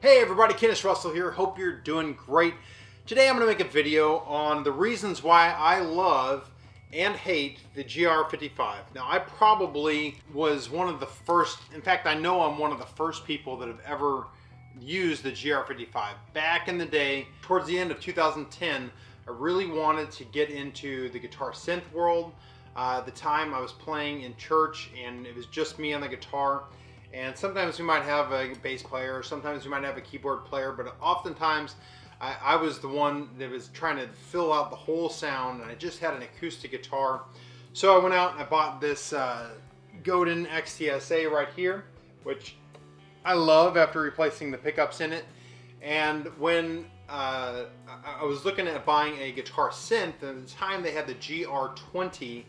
Hey everybody, Kennis here. Hope you're doing great. Today I'm going to make a video on the reasons why I love and hate the GR55. Now I probably was one of the first, in fact I know I'm one of the first people that have ever used the GR55. Back in the day, towards the end of 2010, I really wanted to get into the guitar synth world. At the time I was playing in church and it was just me on the guitar. And sometimes we might have a bass player, sometimes we might have a keyboard player, but oftentimes I was the one that was trying to fill out the whole sound, and I just had an acoustic guitar. So I went out and I bought this Godin XTSA right here, which I love after replacing the pickups in it. And when I was looking at buying a guitar synth, at the time they had the GR20,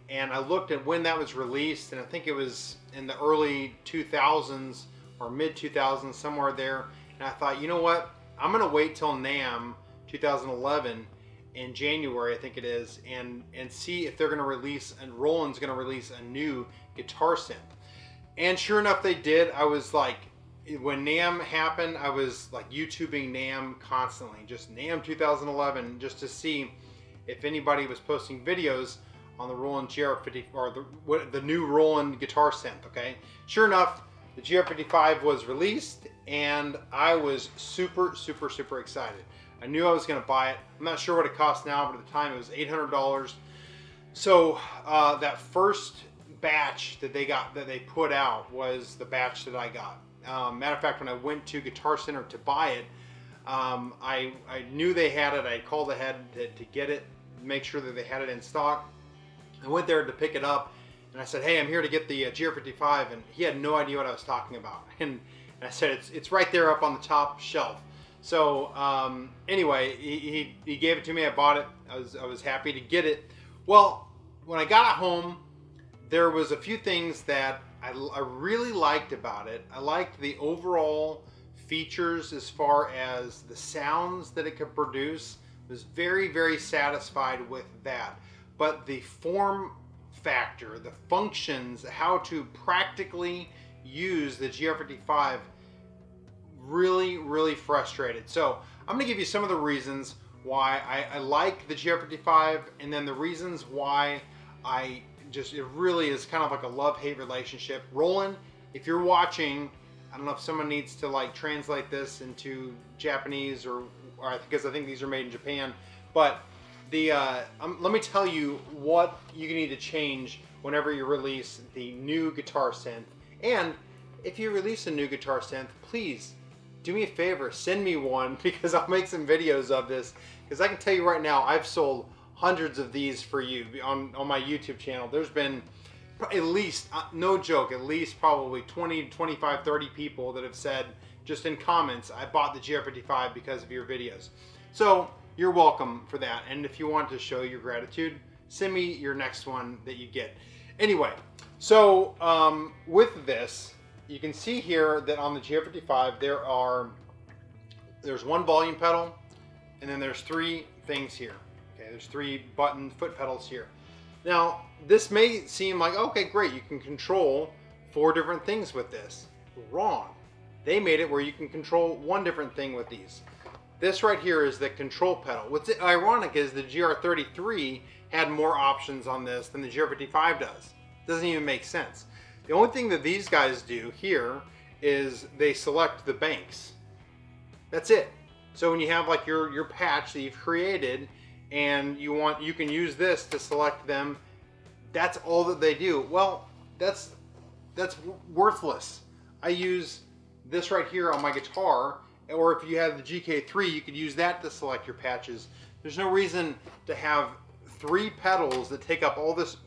and I looked at when that was released, and I think it was in the early 2000s or mid 2000s, somewhere there. And I thought, you know what, I'm gonna wait till NAMM 2011 in January, I think it is, and see if they're gonna release, and Roland's gonna release a new guitar synth. And sure enough they did. I was like, when NAMM happened, I was like YouTubing NAMM constantly, just NAMM 2011, just to see if anybody was posting videos on the Roland GR50 or the new Roland guitar synth. Okay, sure enough, the GR55 was released, and I was super excited. I knew I was going to buy it. I'm not sure what it costs now, but at the time it was $800. So that first batch that they put out was the batch that I got. Matter of fact, when I went to Guitar Center to buy it, I knew they had it. I called ahead to get it, make sure that they had it in stock. I went there to pick it up, and I said, hey, I'm here to get the GR55, and he had no idea what I was talking about. And I said, it's right there up on the top shelf. So anyway, he gave it to me. I bought it. I was happy to get it. Well, when I got it home, there was a few things that I really liked about it. I liked the overall features as far as the sounds that it could produce. I was very satisfied with that. But the form factor, the functions, how to practically use the GR55 really frustrated. So I'm going to give you some of the reasons why I like the GR55, and then the reasons why it really is kind of like a love-hate relationship. Roland, if you're watching, I don't know if someone needs to like translate this into Japanese or because I think these are made in Japan, but let me tell you what you need to change whenever you release the new guitar synth. And if you release a new guitar synth, please do me a favor, send me one, because I'll make some videos of this. Because I can tell you right now, I've sold hundreds of these for you on my YouTube channel. There's been at least, no joke, at least probably 20, 25, 30 people that have said just in comments, I bought the GR55 because of your videos. So you're welcome for that. And if you want to show your gratitude, send me your next one that you get. Anyway, so with this, you can see here that on the GR55 there's one volume pedal, and then there's three things here. Okay, there's three button foot pedals here. Now this may seem like, okay, great, you can control 4 different things with this. Wrong. They made it where you can control one different thing with these. This right here is the control pedal. What's ironic is the GR33 had more options on this than the GR55 does. Doesn't even make sense. The only thing that these guys do here is they select the banks. That's it. So when you have like your patch that you've created and you can use this to select them, that's all that they do. Well, that's worthless. I use this right here on my guitar, or if you have the GK3, you could use that to select your patches. There's no reason to have 3 pedals that take up all this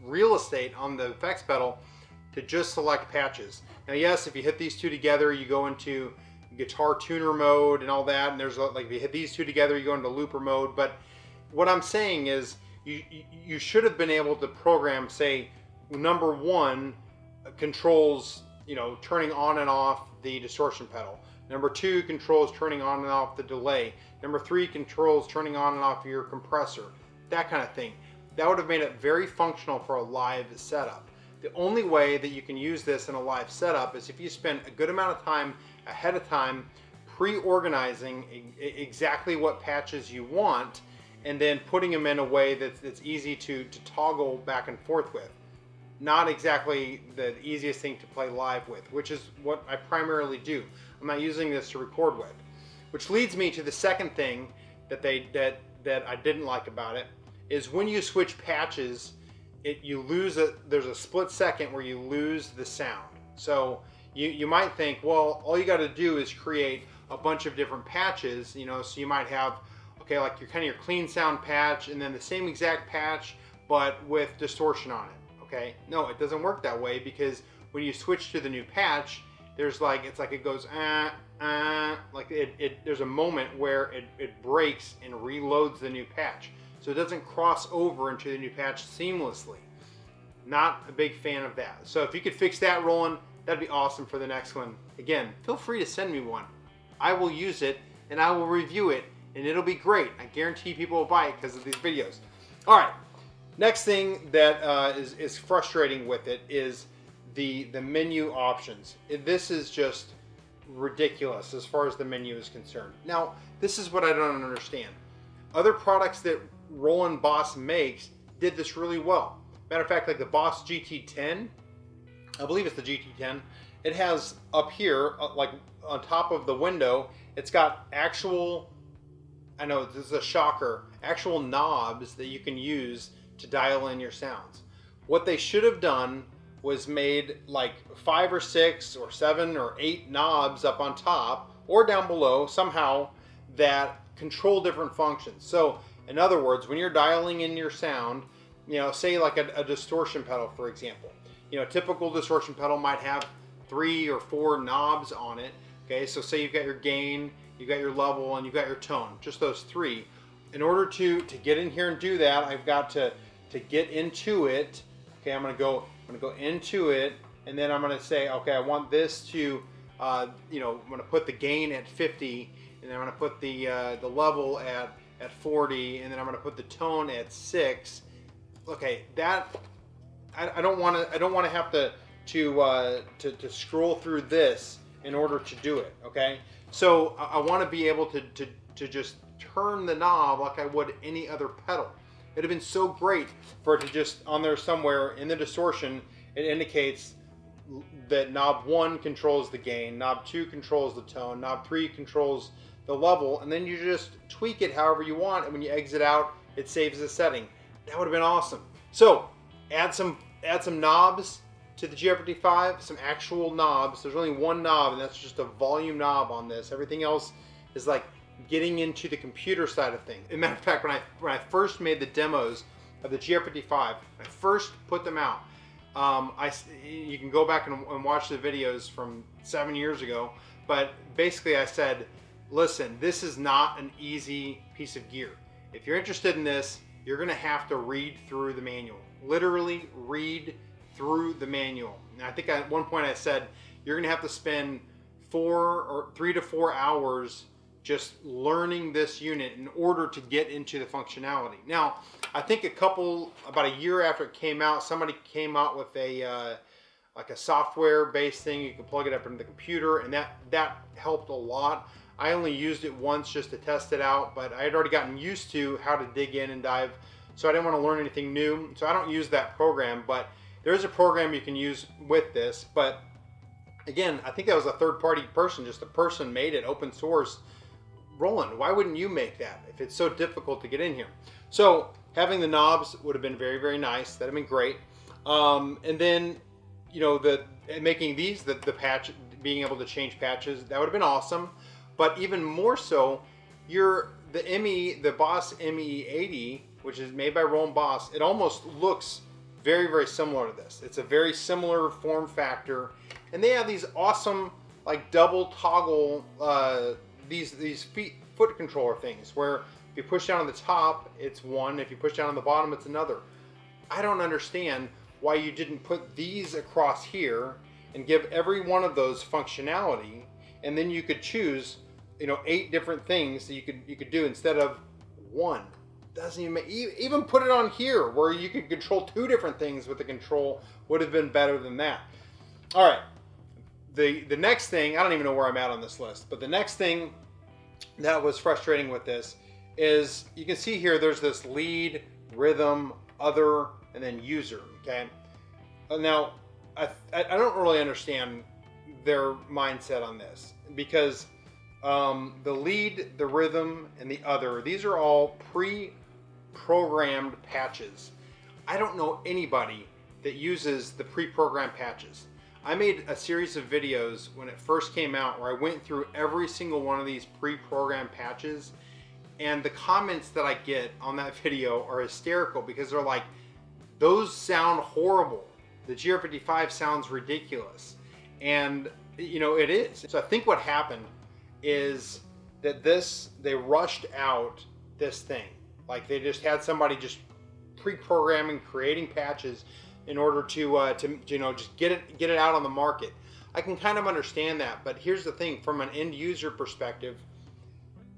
real estate on the effects pedal to just select patches. Now yes, if you hit these two together, you go into guitar tuner mode and all that, and there's like, if you hit these two together, you go into looper mode. But what I'm saying is you should have been able to program, say, number 1 controls, you know, turning on and off the distortion pedal. Number 2 controls turning on and off the delay. Number 3 controls turning on and off your compressor. That kind of thing. That would have made it very functional for a live setup. The only way that you can use this in a live setup is if you spend a good amount of time ahead of time, pre-organizing exactly what patches you want, and then putting them in a way that's easy to toggle back and forth with. Not exactly the easiest thing to play live with, which is what I primarily do. I'm not using this to record with. Which leads me to the second thing that I didn't like about it, is when you switch patches, there's a split second where you lose the sound. So you might think, well, all you got to do is create a bunch of different patches, you know, so you might have, okay, like your clean sound patch, and then the same exact patch, but with distortion on it, okay? No, it doesn't work that way, because when you switch to the new patch, it's like it goes, there's a moment where it breaks and reloads the new patch. So it doesn't cross over into the new patch seamlessly. Not a big fan of that. So if you could fix that, Roland, that'd be awesome for the next one. Again, feel free to send me one. I will use it and I will review it, and it'll be great. I guarantee people will buy it because of these videos. All right, next thing that is frustrating with it is the menu options. This is just ridiculous as far as the menu is concerned. Now, this is what I don't understand. Other products that Roland Boss makes did this really well. Matter of fact, like the Boss GT10, I believe it's the GT10, it has up here, like on top of the window, it's got actual, I know this is a shocker, actual knobs that you can use to dial in your sounds. What they should have done was made like 5 or 6 or 7 or 8 knobs up on top or down below somehow that control different functions. So in other words, when you're dialing in your sound, you know, say like a distortion pedal, for example, you know, a typical distortion pedal might have 3 or 4 knobs on it. Okay, so say you've got your gain, you've got your level, and you've got your tone, just those 3. In order to get in here and do that, I've got to get into it. Okay, I'm gonna go into it, and then I'm gonna say, okay, I want this to, you know, I'm gonna put the gain at 50, and then I'm gonna put the level at 40, and then I'm gonna put the tone at 6. Okay, that I don't want to have to scroll through this in order to do it. Okay, so I want to be able to just turn the knob like I would any other pedal. It'd have been so great for it to just on there somewhere in the distortion. It indicates that knob 1 controls the gain, knob 2 controls the tone, knob 3 controls the level, and then you just tweak it however you want, and when you exit out, it saves the setting. That would have been awesome. So add some knobs to the GR55, some actual knobs. There's only one knob, and that's just a volume knob on this. Everything else is like getting into the computer side of things. As a matter of fact, when I first made the demos of the GR55, I first put them out. You can go back and watch the videos from 7 years ago, but basically I said, listen, this is not an easy piece of gear. If you're interested in this, you're gonna have to read through the manual. Literally read through the manual. And I think at one point I said, you're gonna have to spend 3 to 4 hours just learning this unit in order to get into the functionality. Now, I think about a year after it came out, somebody came out with a like a software-based thing. You can plug it up into the computer, and that helped a lot. I only used it once just to test it out, but I had already gotten used to how to dig in and dive, so I didn't want to learn anything new. So I don't use that program, but there's a program you can use with this. But again, I think that was a third-party person, just a person made it, open source. Roland, why wouldn't you make that if it's so difficult to get in here? So having the knobs would have been very, very nice. That'd have been great. And then, you know, making these the patch, being able to change patches, that would have been awesome. But even more so, the Boss ME80, which is made by Roland Boss, it almost looks very, very similar to this. It's a very similar form factor, and they have these awesome like double toggle these foot controller things where if you push down on the top, it's one. If you push down on the bottom, it's another. I don't understand why you didn't put these across here and give every one of those functionality, and then you could choose, you know, 8 different things that you could do instead of one. Doesn't even put it on here where you could control 2 different things with the control would have been better than that. All right, the next thing, I don't even know where I'm at on this list, but the next thing that was frustrating with this is you can see here there's this lead, rhythm, other, and then user, okay? Now, I don't really understand their mindset on this because the lead, the rhythm, and the other, these are all pre-programmed patches. I don't know anybody that uses the pre-programmed patches. I made a series of videos when it first came out where I went through every single one of these pre-programmed patches, and the comments that I get on that video are hysterical because they're like, those sound horrible. The GR55 sounds ridiculous. And you know, it is. So I think what happened is that they rushed out this thing. Like they just had somebody just pre-programming, creating patches in order to you know, just get it out on the market. I can kind of understand that, but here's the thing: from an end user perspective,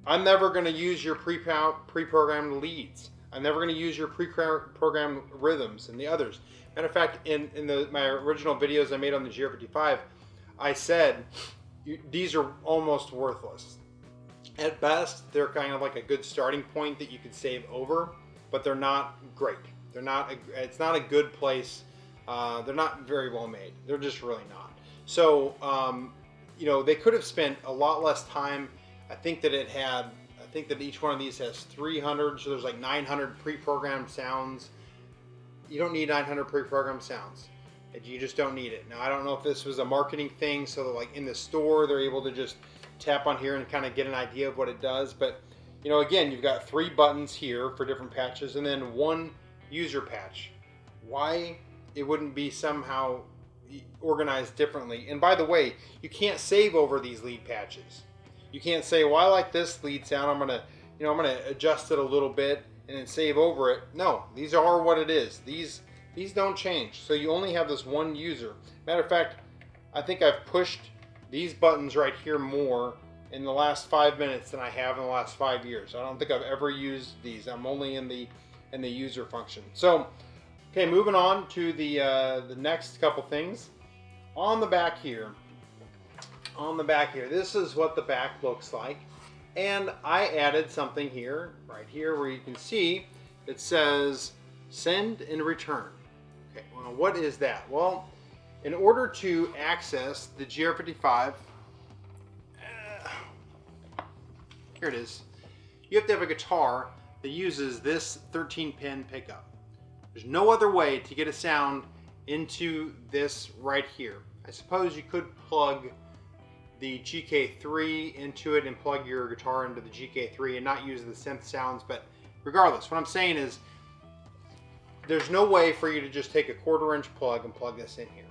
I'm never going to use your pre-programmed leads. I'm never going to use your pre-programmed rhythms and the others. Matter of fact, in my original videos I made on the GR55, I said these are almost worthless. At best, they're kind of like a good starting point that you could save over, but they're not great. They're not. It's not a good place. They're not very well made. They're just really not. So you know, they could have spent a lot less time. I think that each one of these has 300. So there's like 900 pre-programmed sounds. You don't need 900 pre-programmed sounds. You just don't need it. Now, I don't know if this was a marketing thing, so that like in the store they're able to just tap on here and kind of get an idea of what it does. But you know, again, you've got 3 buttons here for different patches and then 1 user patch. Why it wouldn't be somehow organized differently? And by the way, you can't save over these lead patches. You can't say, well, I like this lead sound, I'm gonna adjust it a little bit and then save over it. No, these are what it is. These don't change. So you only have this 1 user. Matter of fact, I think I've pushed these buttons right here more in the last 5 minutes than I have in the last 5 years. I don't think I've ever used these. I'm only in the user function. So, okay, moving on to the next couple things. On the back here, this is what the back looks like. And I added something here, right here, where you can see it says send and return. Okay, well, what is that? Well, in order to access the GR55, here it is, you have to have a guitar that uses this 13-pin pickup. There's no other way to get a sound into this right here. I suppose you could plug the GK3 into it and plug your guitar into the GK3 and not use the synth sounds, but regardless, what I'm saying is there's no way for you to just take a 1/4-inch plug and plug this in here.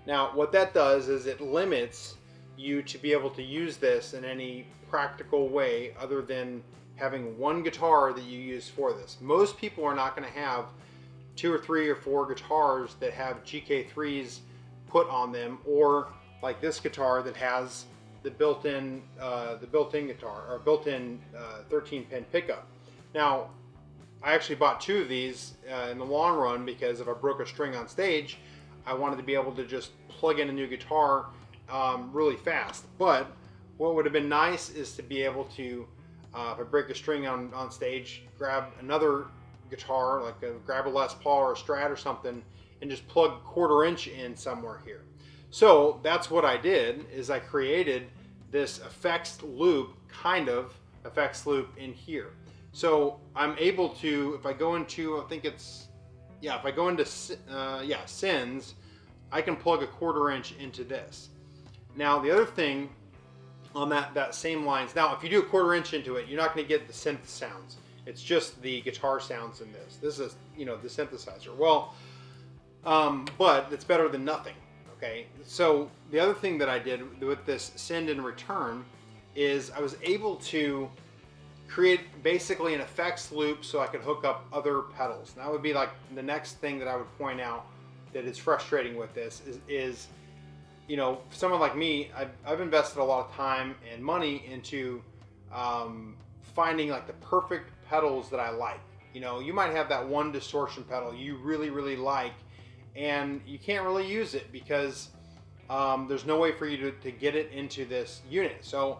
Now, what that does is it limits you to be able to use this in any practical way other than having 1 guitar that you use for this. Most people are not going to have 2 or 3 or 4 guitars that have GK3s put on them, or like this guitar that has the built-in guitar or built-in 13-pin pickup. Now, I actually bought 2 of these in the long run because if I broke a string on stage, I wanted to be able to just plug in a new guitar really fast. But what would have been nice is to be able to, if I break a string on stage, grab another guitar, like grab a Les Paul or a Strat or something, and just plug 1/4-inch in somewhere here. So that's what I did, is I created this effects loop, kind of effects loop in here. So I'm able to, if I go into, I think it's, yeah, if I go into, Synths, I can plug a 1/4-inch into this. Now the other thing on that same lines, now if you do a 1/4-inch into it, you're not going to get the synth sounds. It's just the guitar sounds in this. This is, you know, the synthesizer. Well, but it's better than nothing. Okay, so the other thing that I did with this send and return is I was able to create basically an effects loop so I could hook up other pedals. And that would be like the next thing that I would point out that is frustrating with this is you know, someone like me, I've invested a lot of time and money into finding like the perfect pedals that I like. You know, you might have that one distortion pedal you really, really like, and you can't really use it because there's no way for you to get it into this unit. So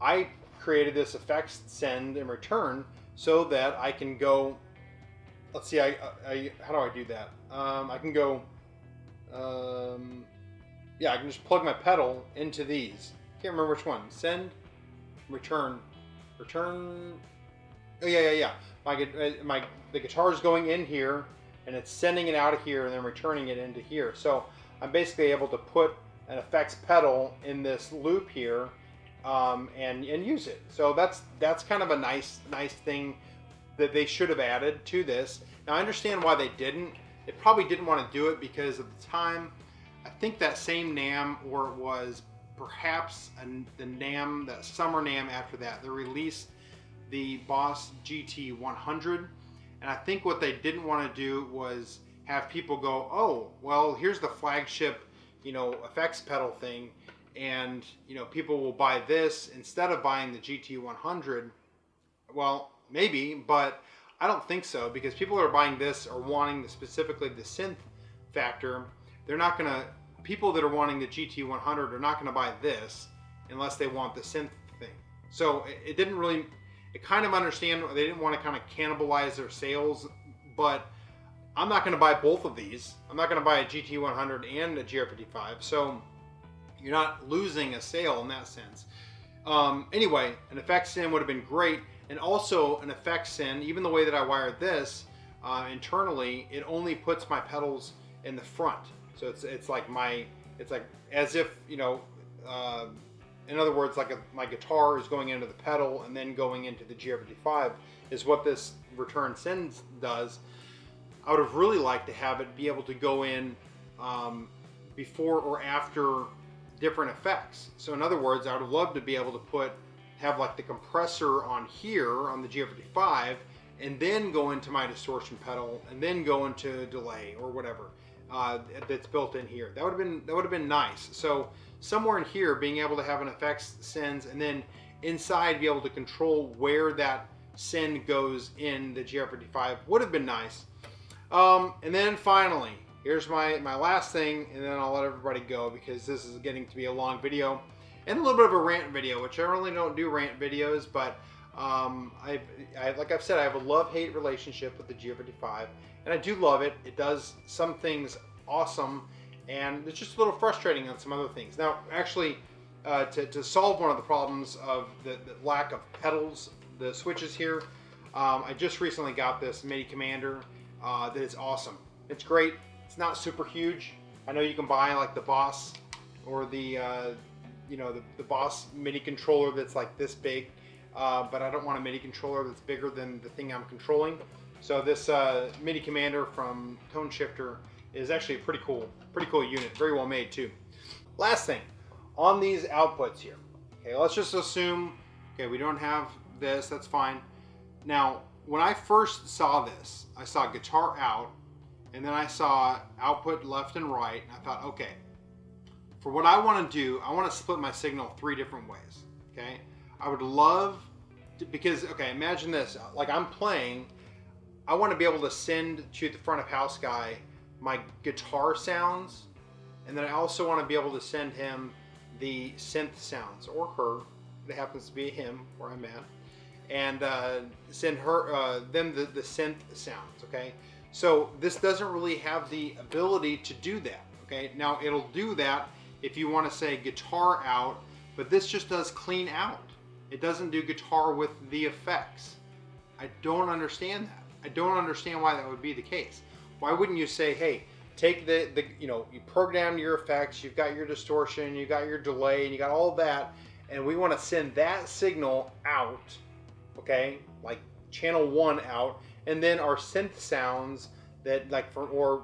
I created this effects send and return so that I can go, let's see, how do I do that? I can go, yeah, I can just plug my pedal into these. Can't remember which one. Send, return. Oh yeah. The guitar is going in here, and it's sending it out of here, and then returning it into here. So I'm basically able to put an effects pedal in this loop here, and use it. So that's kind of a nice thing that they should have added to this. Now I understand why they didn't. They probably didn't want to do it because at the time, I think that same NAMM, or it was perhaps the NAMM, that summer NAMM after that, they released the Boss GT100, and I think what they didn't want to do was have people go, oh, well, here's the flagship, effects pedal thing, and people will buy this instead of buying the GT100. Well, maybe, but I don't think so, because people that are buying this are wanting specifically the synth factor. They're not gonna, people that are wanting the GT100 are not gonna buy this unless they want the synth thing. So it didn't really, it kind of understand, they didn't want to kind of cannibalize their sales, but I'm not gonna buy both of these. I'm not gonna buy a GT100 and a GR55, so you're not losing a sale in that sense. Anyway, an effects send would have been great, and also an effects send, even the way that I wired this internally, it only puts my pedals in the front. So it's like as if, in other words, like my guitar is going into the pedal and then going into the GR55 is what this return send does. I would have really liked to have it be able to go in before or after different effects. So in other words, I would have loved to be able to have like the compressor on here on the GR55 and then go into my distortion pedal and then go into delay or whatever that's built in here. That would have been nice. So somewhere in here, being able to have an effects sends, and then inside be able to control where that send goes in the GR55 would have been nice. And then finally, here's my last thing, and then I'll let everybody go because this is getting to be a long video and a little bit of a rant video, which I really don't do rant videos, but like I've said, I have a love-hate relationship with the GR55, and I do love it. It does some things awesome, and it's just a little frustrating on some other things. Now, actually, to solve one of the problems of the lack of pedals, the switches here, I just recently got this MIDI commander that is awesome. It's great. It's not super huge. I know you can buy like the Boss or the the Boss MIDI controller that's like this big, but I don't want a MIDI controller that's bigger than the thing I'm controlling. So this MIDI commander from Tone Shifter is actually a pretty cool unit, very well made too. Last thing, on these outputs here, okay, let's just assume, okay, we don't have this, that's fine. Now, when I first saw this, I saw guitar out, and then I saw output left and right, and I thought, okay, for what I want to do, I want to split my signal 3 different ways, okay? I would love to, because, okay, imagine this, like I'm playing, I want to be able to send to the front of house guy my guitar sounds, and then I also want to be able to send him the synth sounds, or her, it happens to be him where I'm at, and send her them the synth sounds, okay? So this doesn't really have the ability to do that, okay? Now it'll do that if you want to say guitar out, but this just does clean out. It doesn't do guitar with the effects. I don't understand that. I don't understand why that would be the case. Why wouldn't you say, hey, take you program your effects, you've got your distortion, you got your delay, and you got all that, and we want to send that signal out, okay, like channel 1 out, and then our synth sounds that, like, for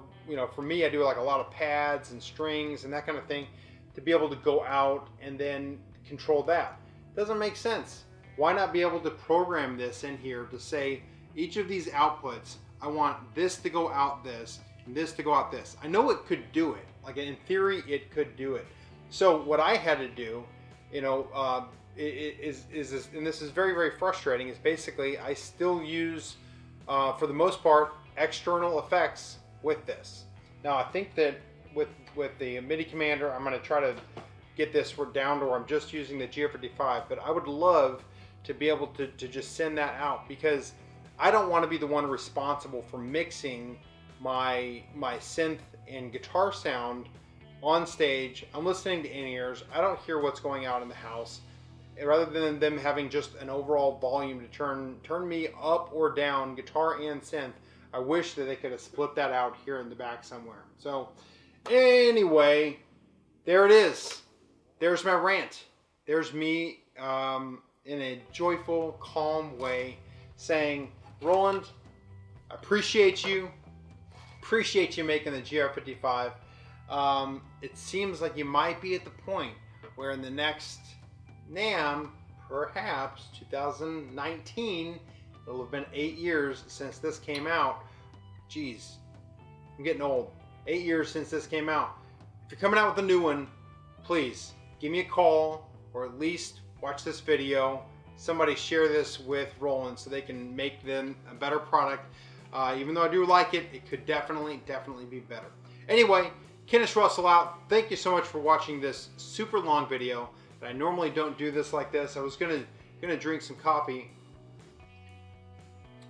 me, I do like a lot of pads and strings and that kind of thing, to be able to go out and then control that. Doesn't make sense. Why not be able to program this in here to say, each of these outputs, I want this to go out this, and this to go out this. I know it could do it. Like, in theory, it could do it. So what I had to do, is this, and this is very, very frustrating, is basically I still use, for the most part, external effects with this. Now, I think that with the MIDI commander. I'm going to try to get this down to where I'm just using the GR55, but I would love to be able to just send that out, because I don't want to be the one responsible for mixing my synth and guitar sound on stage. I'm listening to in-ears. I don't hear what's going out in the house. And rather than them having just an overall volume to turn me up or down, guitar and synth, I wish that they could have split that out here in the back somewhere. So anyway, there it is. There's my rant. There's me in a joyful, calm way saying, Roland, I appreciate you. Appreciate you making the GR55. It seems like you might be at the point where in the next NAMM, perhaps 2019, it'll have been 8 years since this came out. Jeez, I'm getting old. 8 years since this came out. If you're coming out with a new one, please give me a call, or at least watch this video. Somebody share this with Roland so they can make them a better product. Even though I do like it, it could definitely be better. Anyway, Kennis Russell out. Thank you so much for watching this super long video. I normally don't do this like this. I was gonna drink some coffee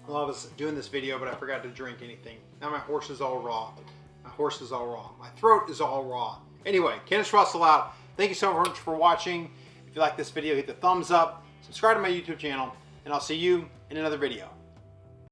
while I was doing this video, but I forgot to drink anything. Now my horse is all raw. My horse is all raw. My throat is all raw. Anyway, Kennis Russell out. Thank you so much for watching. If you like this video, hit the thumbs up, subscribe to my YouTube channel, and I'll see you in another video.